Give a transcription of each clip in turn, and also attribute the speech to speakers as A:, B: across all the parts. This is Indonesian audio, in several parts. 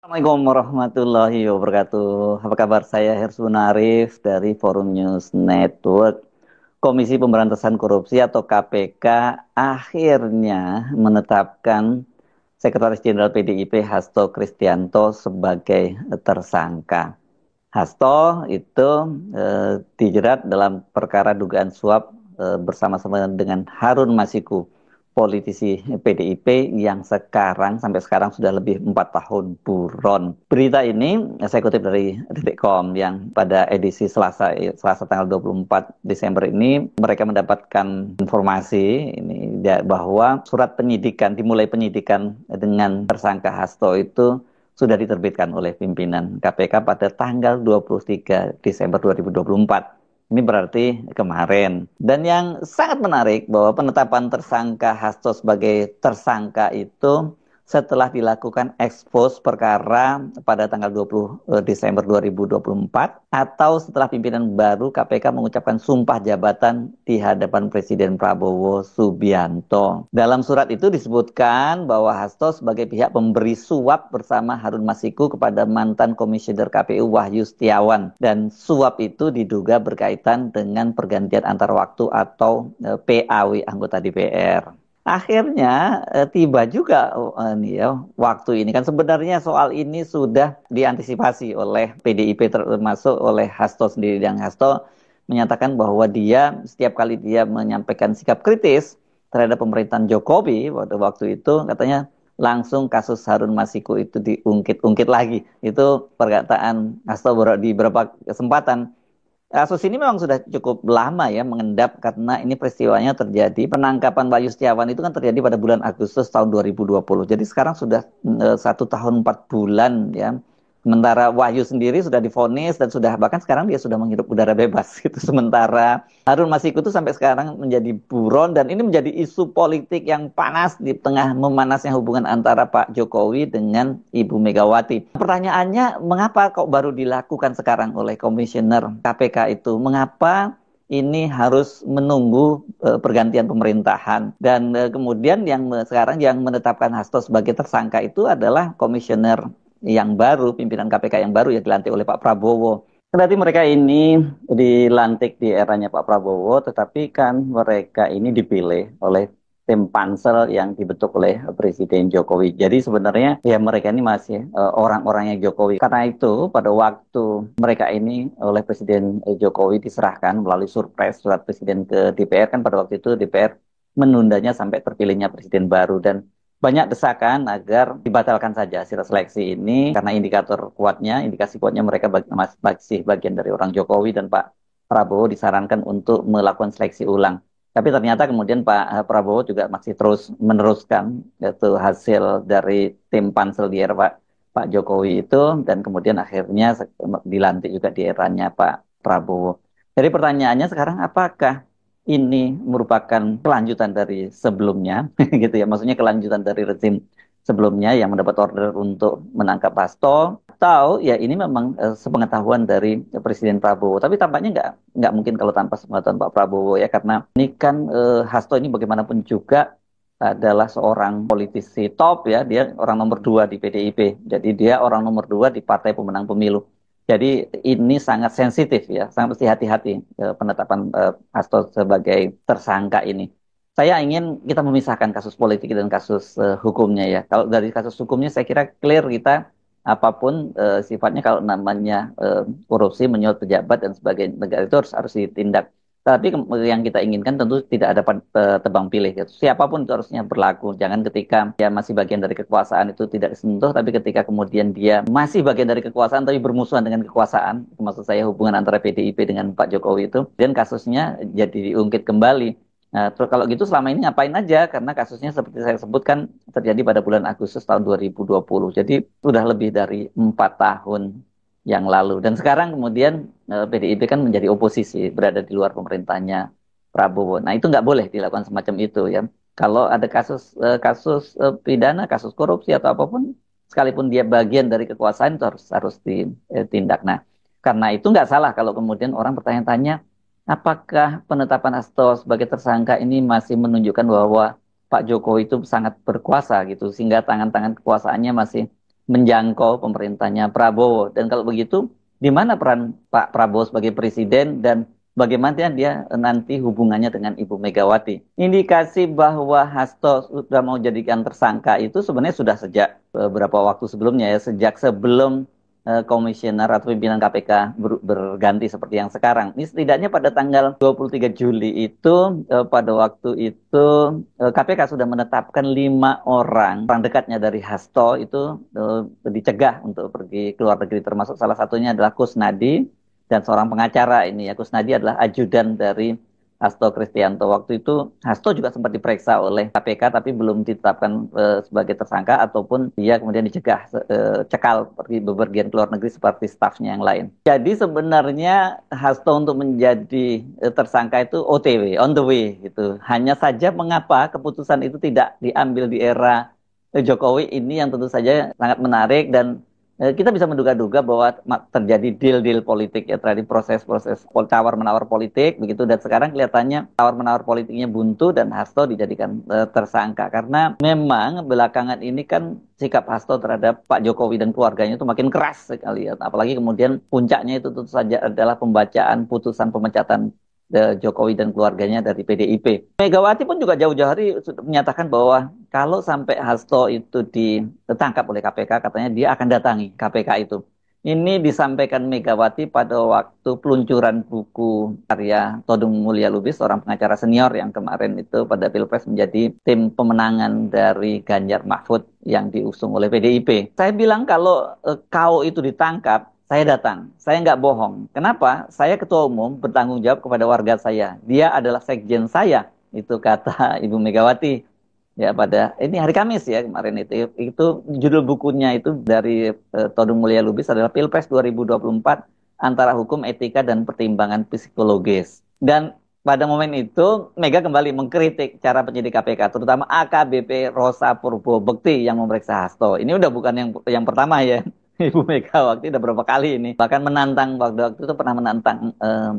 A: Assalamualaikum warahmatullahi wabarakatuh. Apa kabar? Saya Hersun Arif dari Forum News Network. Komisi Pemberantasan Korupsi atau KPK akhirnya menetapkan Sekretaris Jenderal PDIP Hasto Kristianto sebagai tersangka. Hasto itu dijerat dalam perkara dugaan suap bersama-sama dengan Harun Masiku, politisi PDIP yang sampai sekarang sudah lebih 4 tahun buron. Berita ini saya kutip dari Detikcom yang pada edisi Selasa tanggal 24 Desember ini mereka mendapatkan informasi bahwa surat penyidikan dimulai penyidikan dengan tersangka Hasto itu sudah diterbitkan oleh pimpinan KPK pada tanggal 23 Desember 2024. Ini berarti kemarin. Dan yang sangat menarik bahwa penetapan tersangka Hasto sebagai tersangka itu setelah dilakukan ekspos perkara pada tanggal 20 Desember 2024 atau setelah pimpinan baru KPK mengucapkan sumpah jabatan di hadapan Presiden Prabowo Subianto. Dalam surat itu disebutkan bahwa Hasto sebagai pihak pemberi suap bersama Harun Masiku kepada mantan komisioner KPU Wahyu Setiawan, dan suap itu diduga berkaitan dengan pergantian antar waktu atau PAW anggota DPR. Akhirnya tiba juga waktu ini kan sebenarnya soal ini sudah diantisipasi oleh PDIP termasuk oleh Hasto sendiri, yang Hasto menyatakan bahwa dia setiap kali dia menyampaikan sikap kritis terhadap pemerintahan Jokowi pada waktu itu katanya langsung kasus Harun Masiku itu diungkit-ungkit lagi. Itu perkataan Hasto di beberapa kesempatan. Kasus ini memang sudah cukup lama ya mengendap karena ini peristiwanya terjadi, penangkapan Wahyu Setiawan itu kan terjadi pada bulan Agustus tahun 2020. Jadi sekarang sudah 1 tahun 4 bulan ya. Sementara Wahyu sendiri sudah divonis dan sudah bahkan sekarang dia sudah menghirup udara bebas gitu. Sementara Harun Masiku itu sampai sekarang menjadi buron, dan ini menjadi isu politik yang panas di tengah memanasnya hubungan antara Pak Jokowi dengan Ibu Megawati. Pertanyaannya, mengapa kok baru dilakukan sekarang oleh komisioner KPK itu? Mengapa ini harus menunggu pergantian pemerintahan? Dan kemudian sekarang yang menetapkan Hasto sebagai tersangka itu adalah komisioner yang baru, pimpinan KPK yang baru yang dilantik oleh Pak Prabowo. Berarti mereka ini dilantik di eranya Pak Prabowo, tetapi kan mereka ini dipilih oleh tim pansel yang dibentuk oleh Presiden Jokowi. Jadi sebenarnya ya mereka ini masih orang-orangnya Jokowi. Karena itu pada waktu mereka ini oleh Presiden Jokowi diserahkan melalui surprise surat Presiden ke DPR, kan pada waktu itu DPR menundanya sampai terpilihnya Presiden baru, dan banyak desakan agar dibatalkan saja hasil seleksi ini karena indikasi kuatnya mereka masih bagian dari orang Jokowi, dan Pak Prabowo disarankan untuk melakukan seleksi ulang. Tapi ternyata kemudian Pak Prabowo juga masih terus meneruskan yaitu hasil dari tim pansel di era Pak Jokowi itu, dan kemudian akhirnya dilantik juga di eranya Pak Prabowo. Jadi pertanyaannya sekarang, apakah ini merupakan kelanjutan dari sebelumnya, gitu ya. Maksudnya kelanjutan dari rezim sebelumnya yang mendapat order untuk menangkap Hasto, atau ya ini memang sepengetahuan dari Presiden Prabowo. Tapi tampaknya nggak mungkin kalau tanpa sepengetahuan Pak Prabowo ya, karena ini kan Hasto ini bagaimanapun juga adalah seorang politisi top ya, dia orang nomor 2 di PDIP. Jadi dia orang nomor 2 di partai pemenang pemilu. Jadi ini sangat sensitif ya, sangat mesti hati-hati penetapan Hasto sebagai tersangka ini. Saya ingin kita memisahkan kasus politik dan kasus hukumnya ya. Kalau dari kasus hukumnya saya kira clear kita, apapun sifatnya kalau namanya korupsi, menyuap pejabat dan sebagainya negara itu harus ditindak. Tapi yang kita inginkan tentu tidak ada tebang pilih gitu. Siapapun itu harusnya berlaku. Jangan ketika dia masih bagian dari kekuasaan itu tidak disentuh, tapi ketika kemudian dia masih bagian dari kekuasaan tapi bermusuhan dengan kekuasaan, maksud saya hubungan antara PDIP dengan Pak Jokowi itu, dan kasusnya jadi diungkit kembali. Nah, terus kalau gitu selama ini ngapain aja? Karena kasusnya seperti saya sebutkan terjadi pada bulan Agustus tahun 2020. Jadi sudah lebih dari 4 tahun yang lalu. Dan sekarang kemudian PDIP kan menjadi oposisi, berada di luar pemerintahnya Prabowo. Nah itu nggak boleh dilakukan semacam itu ya. Kalau ada kasus pidana, kasus korupsi atau apapun, sekalipun dia bagian dari kekuasaan itu harus ditindak. Nah karena itu nggak salah kalau kemudian orang bertanya-tanya, apakah penetapan Hasto sebagai tersangka ini masih menunjukkan bahwa Pak Jokowi itu sangat berkuasa gitu, sehingga tangan-tangan kekuasaannya masih menjangkau pemerintahnya Prabowo. Dan kalau begitu, di mana peran Pak Prabowo sebagai presiden dan bagaimana dia nanti hubungannya dengan Ibu Megawati? Indikasi bahwa Hasto sudah mau jadikan tersangka itu sebenarnya sudah sejak beberapa waktu sebelumnya ya, sejak sebelum komisioner atau pimpinan KPK berganti seperti yang sekarang. Ini setidaknya pada tanggal 23 Juli itu, pada waktu itu KPK sudah menetapkan 5 orang dekatnya dari Hasto itu dicegah untuk pergi ke luar negeri, termasuk salah satunya adalah Kusnadi dan seorang pengacara ini ya. Kusnadi adalah ajudan dari Hasto Kristianto. Waktu itu Hasto juga sempat diperiksa oleh KPK tapi belum ditetapkan sebagai tersangka ataupun dia kemudian dicegah cekal pergi bepergian ke luar negeri seperti stafnya yang lain. Jadi sebenarnya Hasto untuk menjadi tersangka itu OTW, on the way gitu. Hanya saja mengapa keputusan itu tidak diambil di era Jokowi ini yang tentu saja sangat menarik dan kita bisa menduga-duga bahwa terjadi deal-deal politik ya, terjadi proses-proses tawar-menawar politik begitu, dan sekarang kelihatannya tawar-menawar politiknya buntu dan Hasto dijadikan tersangka karena memang belakangan ini kan sikap Hasto terhadap Pak Jokowi dan keluarganya itu makin keras sekali ya, apalagi kemudian puncaknya itu tentu saja adalah pembacaan putusan pemecatan Jokowi dan keluarganya dari PDIP. Megawati pun juga jauh-jauh hari sudah menyatakan bahwa kalau sampai Hasto itu ditangkap oleh KPK, katanya dia akan datangi KPK itu. Ini disampaikan Megawati pada waktu peluncuran buku karya Todung Mulya Lubis, seorang pengacara senior yang kemarin itu pada Pilpres menjadi tim pemenangan dari Ganjar Mahfud yang diusung oleh PDIP. Saya bilang kalau kau itu ditangkap, saya datang, saya nggak bohong. Kenapa? Saya ketua umum bertanggung jawab kepada warga saya. Dia adalah sekjen saya, itu kata Ibu Megawati. Ya pada ini hari Kamis ya kemarin itu judul bukunya itu dari Todung Mulya Lubis adalah Pilpres 2024 antara hukum, etika dan pertimbangan psikologis. Dan pada momen itu Mega kembali mengkritik cara penyidik KPK, terutama AKBP Rosa Purbo Bekti yang memeriksa Hasto. Ini udah bukan yang pertama ya. Ibu Megawati udah berapa kali ini bahkan menantang, waktu itu pernah menantang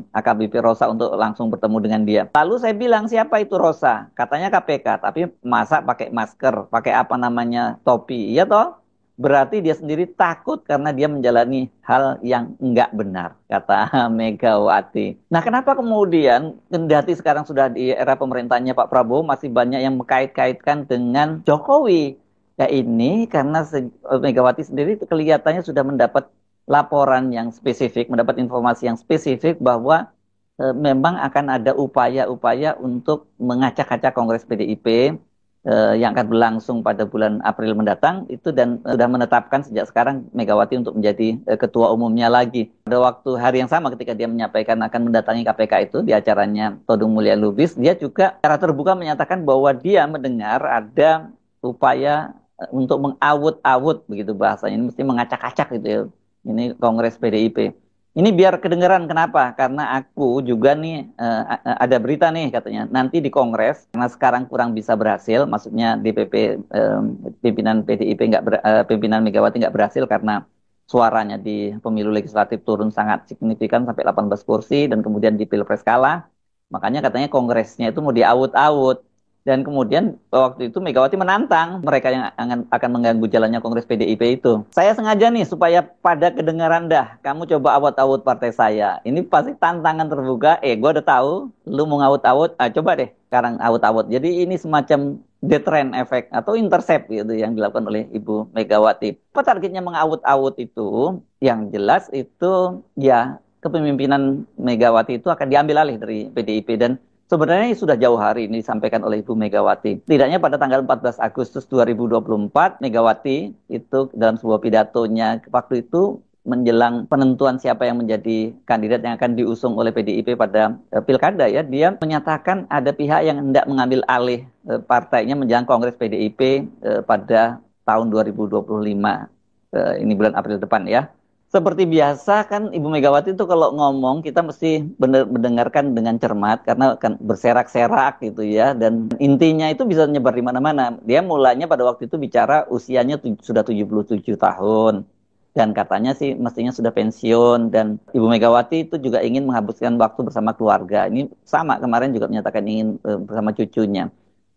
A: AKBP Rosa untuk langsung bertemu dengan dia. Lalu saya bilang, siapa itu Rosa? Katanya KPK, tapi masa pakai masker, pakai apa namanya, topi, iya toh? Berarti dia sendiri takut karena dia menjalani hal yang enggak benar, kata Megawati. Nah, kenapa kemudian kendati sekarang sudah di era pemerintahnya Pak Prabowo masih banyak yang mengkait-kaitkan dengan Jokowi? Ya ini karena Megawati sendiri kelihatannya sudah mendapat laporan yang spesifik, mendapat informasi yang spesifik bahwa memang akan ada upaya-upaya untuk mengacak-acak Kongres PDIP yang akan berlangsung pada bulan April mendatang itu, dan sudah menetapkan sejak sekarang Megawati untuk menjadi ketua umumnya lagi. Pada waktu hari yang sama ketika dia menyampaikan akan mendatangi KPK itu di acaranya Todung Mulya Lubis, dia juga secara terbuka menyatakan bahwa dia mendengar ada upaya untuk mengawut-awut begitu bahasanya, ini mesti mengacak-acak gitu ya. Ini Kongres PDIP. Ini biar kedengeran, kenapa? Karena aku juga nih ada berita nih katanya nanti di Kongres karena sekarang kurang bisa berhasil, maksudnya DPP pimpinan PDIP pimpinan Megawati nggak berhasil karena suaranya di pemilu legislatif turun sangat signifikan sampai 18 kursi dan kemudian di Pilpres kalah. Makanya katanya Kongresnya itu mau diawut-awut. Dan kemudian waktu itu Megawati menantang mereka yang akan mengganggu jalannya Kongres PDIP itu. Saya sengaja nih supaya pada kedengaran dah, kamu coba awut-awut partai saya. Ini pasti tantangan terbuka. Gue udah tahu, lu mau ngawut-awut, coba deh sekarang awut-awut. Jadi ini semacam deterrent effect atau intercept gitu yang dilakukan oleh Ibu Megawati. Apa targetnya mengawut-awut itu? Yang jelas itu ya kepemimpinan Megawati itu akan diambil alih dari PDIP, dan sebenarnya sudah jauh hari ini disampaikan oleh Ibu Megawati. Tidaknya pada tanggal 14 Agustus 2024, Megawati itu dalam sebuah pidatonya waktu itu menjelang penentuan siapa yang menjadi kandidat yang akan diusung oleh PDIP pada pilkada ya, dia menyatakan ada pihak yang hendak mengambil alih partainya menjelang Kongres PDIP pada tahun 2025. Ini bulan April depan ya. Seperti biasa kan Ibu Megawati itu kalau ngomong kita mesti mendengarkan dengan cermat karena kan berserak-serak gitu ya, dan intinya itu bisa nyebar di mana-mana. Dia mulanya pada waktu itu bicara usianya sudah 77 tahun dan katanya sih mestinya sudah pensiun, dan Ibu Megawati itu juga ingin menghabiskan waktu bersama keluarga. Ini sama kemarin juga menyatakan ingin bersama cucunya.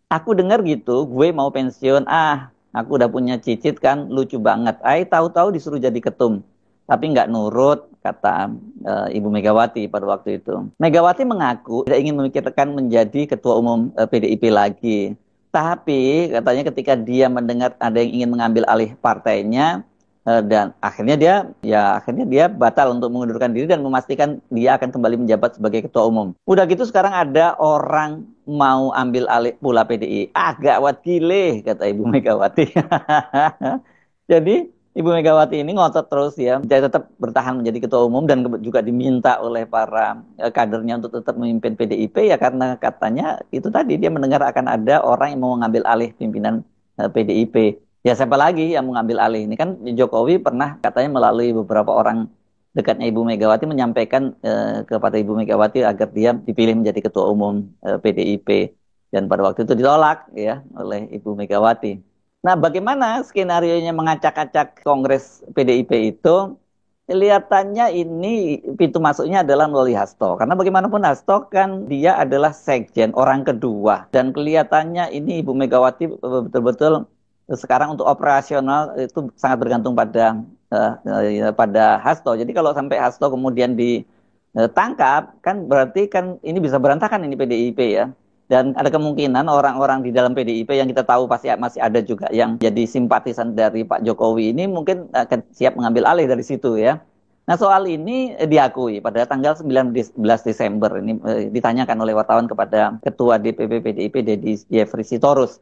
A: Aku dengar gitu, gue mau pensiun, Aku udah punya cicit kan, lucu banget. Tahu-tahu disuruh jadi ketum. Tapi nggak nurut, kata Ibu Megawati pada waktu itu. Megawati mengaku tidak ingin memikirkan menjadi ketua umum PDIP lagi. Tapi katanya ketika dia mendengar ada yang ingin mengambil alih partainya, dan akhirnya dia batal untuk mengundurkan diri dan memastikan dia akan kembali menjabat sebagai ketua umum. Udah gitu sekarang ada orang mau ambil alih pula PDI. Gawat gile, kata Ibu Megawati. Jadi Ibu Megawati ini ngotot terus ya, dia tetap bertahan menjadi ketua umum dan juga diminta oleh para kadernya untuk tetap memimpin PDIP ya, karena katanya itu tadi dia mendengar akan ada orang yang mau mengambil alih pimpinan PDIP. Ya siapa lagi yang mengambil alih ini, kan Jokowi pernah katanya melalui beberapa orang dekatnya Ibu Megawati menyampaikan kepada Ibu Megawati agar dia dipilih menjadi ketua umum PDIP, dan pada waktu itu ditolak ya oleh Ibu Megawati. Nah, bagaimana skenario-nya mengacak-acak Kongres PDIP itu? Kelihatannya ini pintu masuknya adalah melalui Hasto. Karena bagaimanapun Hasto kan dia adalah sekjen, orang kedua. Dan kelihatannya ini Ibu Megawati betul-betul sekarang untuk operasional itu sangat bergantung pada Hasto. Jadi kalau sampai Hasto kemudian ditangkap, kan berarti kan ini bisa berantakan ini PDIP ya. Dan ada kemungkinan orang-orang di dalam PDIP yang kita tahu pasti masih ada juga yang jadi simpatisan dari Pak Jokowi ini mungkin akan siap mengambil alih dari situ ya. Nah, soal ini diakui pada tanggal 19 Desember ini ditanyakan oleh wartawan kepada Ketua DPP PDIP Deddy Jeffrey Sitorus.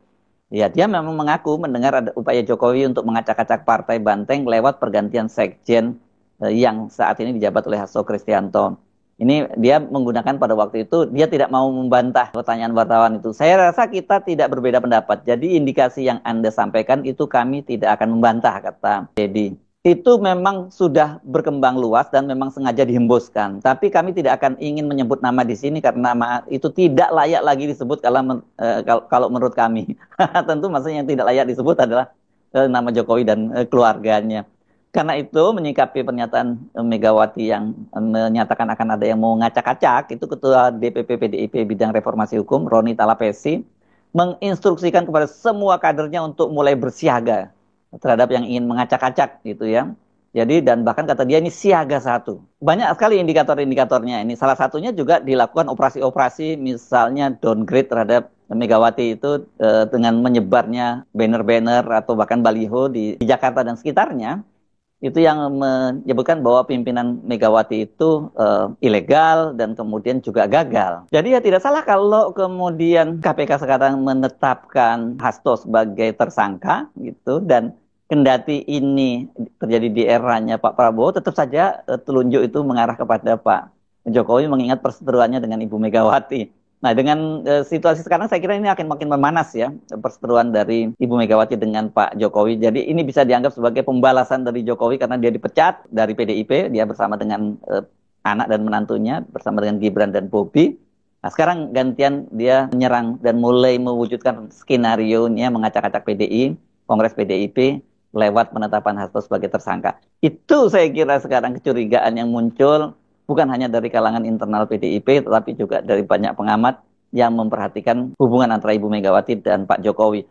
A: Ya, dia memang mengaku mendengar ada upaya Jokowi untuk mengacak-acak Partai Banteng lewat pergantian sekjen yang saat ini dijabat oleh Hasto Kristianto. Ini dia menggunakan pada waktu itu, dia tidak mau membantah pertanyaan wartawan itu. Saya rasa kita tidak berbeda pendapat. Jadi indikasi yang Anda sampaikan itu kami tidak akan membantah, kata Deddy. Itu memang sudah berkembang luas dan memang sengaja dihembuskan. Tapi kami tidak akan ingin menyebut nama di sini karena nama itu tidak layak lagi disebut kalau menurut kami. Tentu maksudnya yang tidak layak disebut adalah nama Jokowi dan keluarganya. Karena itu menyikapi pernyataan Megawati yang menyatakan akan ada yang mau ngacak-acak, itu Ketua DPP PDIP Bidang Reformasi Hukum Roni Talapesi menginstruksikan kepada semua kadernya untuk mulai bersiaga terhadap yang ingin mengacak-acak gitu ya. Jadi dan bahkan kata dia ini siaga satu. Banyak sekali indikator-indikatornya ini. Salah satunya juga dilakukan operasi-operasi misalnya downgrade terhadap Megawati itu dengan menyebarnya banner-banner atau bahkan baliho di Jakarta dan sekitarnya. Itu yang menyebutkan bahwa pimpinan Megawati itu ilegal dan kemudian juga gagal. Jadi ya tidak salah kalau kemudian KPK sekarang menetapkan Hasto sebagai tersangka gitu, dan kendati ini terjadi di eranya Pak Prabowo, tetap saja telunjuk itu mengarah kepada Pak Jokowi mengingat perseteruannya dengan Ibu Megawati. Nah, dengan situasi sekarang saya kira ini akan makin memanas ya, perseteruan dari Ibu Megawati dengan Pak Jokowi. Jadi ini bisa dianggap sebagai pembalasan dari Jokowi karena dia dipecat dari PDIP, dia bersama dengan anak dan menantunya, bersama dengan Gibran dan Bobi. Nah, sekarang gantian dia menyerang dan mulai mewujudkan skenario-nya mengacak-acak PDI, Kongres PDIP, lewat penetapan Hasto sebagai tersangka. Itu saya kira sekarang kecurigaan yang muncul, bukan hanya dari kalangan internal PDIP, tetapi juga dari banyak pengamat yang memperhatikan hubungan antara Ibu Megawati dan Pak Jokowi.